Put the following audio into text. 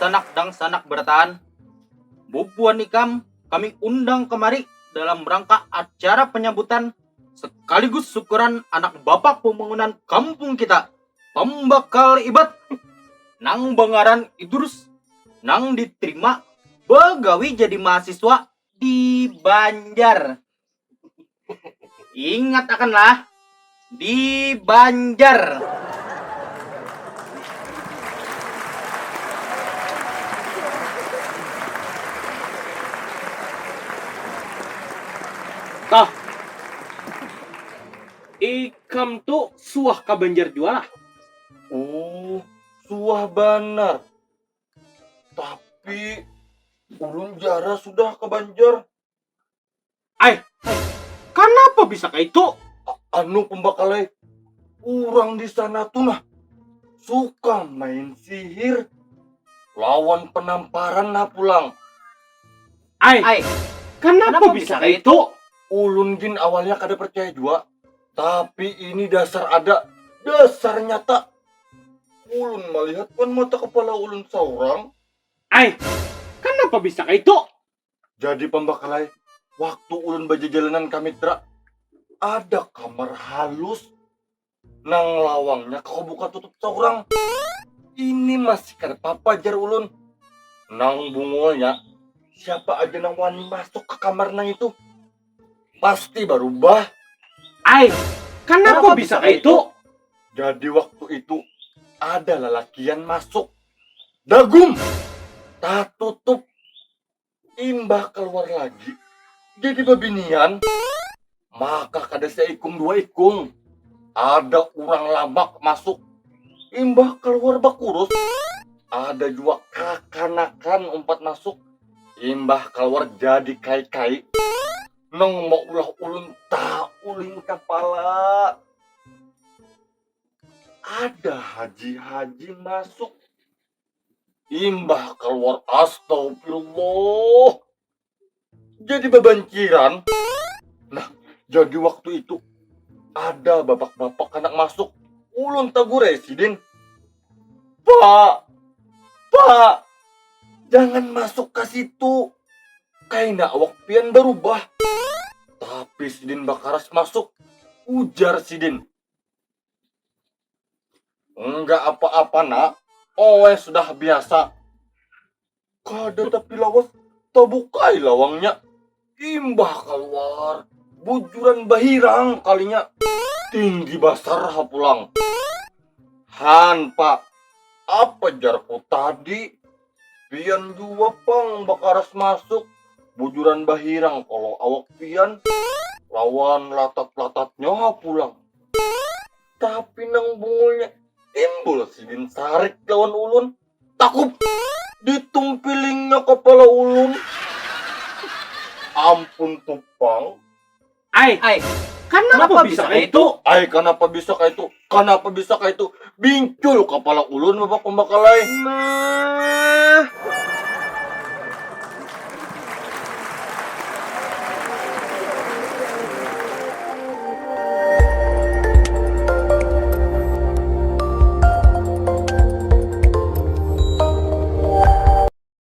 sanak dan sanak bertahan, Bubuan Ikam kami undang kemari dalam rangka acara penyambutan sekaligus syukuran anak bapak pembangunan kampung kita, pembakal ibat nang Bangaran Idrus nang diterima begawi jadi mahasiswa di Banjar. Ingat akanlah, di Banjar. Tah, Ikam tuh suah ka Banjar jualah. Oh, suah benar. Tapi ulun jara sudah ke Banjar. Ay, kenapa bisa kayak itu? Anu pembakalai, orang di sana tuh nah suka main sihir, lawan penamparan nah pulang. Ay, kenapa bisa kayak itu? Ulun jin awalnya kada percaya juga, tapi ini dasar ada, dasar nyata. Ulun melihat kan mata kepala ulun seorang. Ay, kenapa bisa kayak itu? Jadi pembakalai, waktu ulun berjalanan kami Mitra, ada kamar halus nang lawangnya kau buka tutup seorang. Ini masih kada papajar ulun. Nang bungolnya, siapa aja nang wani masuk ke kamar nang itu pasti berubah. Ay, kenapa bisa kayak itu? Jadi waktu itu ada lelakian masuk, dagum tak tutup, imbah keluar lagi jadi babinian. Maka kada seikung dua ikung, ada orang labak masuk, imbah keluar bakurus. Ada juga kakanakan umpat masuk, imbah keluar jadi kai-kai. Nang mau ulah ulun tak uling kepala. Ada haji-haji masuk, imbah keluar astagfirullah jadi bebanciran. Nah, jadi waktu itu ada bapak-bapak anak masuk, ulun tagur residen. Pak, jangan masuk ke situ, kaina awak pian berubah. Tapi sidin bakaras masuk, ujar sidin. Enggak apa-apa nak, sudah biasa. Kada tapi lawas, tabukai lawangnya. Imbah keluar, bujuran bahirang kalinya. Tinggi besar hapulang. Han pak, apa jarku tadi? Pian jua pang bakaras masuk, bujuran bahirang kalau awak pian. Lawan latat-latatnya hapulang. Tapi nang bungulnya timbul sidin sarik lawan ulun. Takup ditumpilingnya kepala ulun. Ampun tupang. Ay, kenapa bisa kayak itu? Kenapa bisa kayak itu? Kenapa bisa kayak itu? Bincul kepala ulun bapak pembakalai. Nah,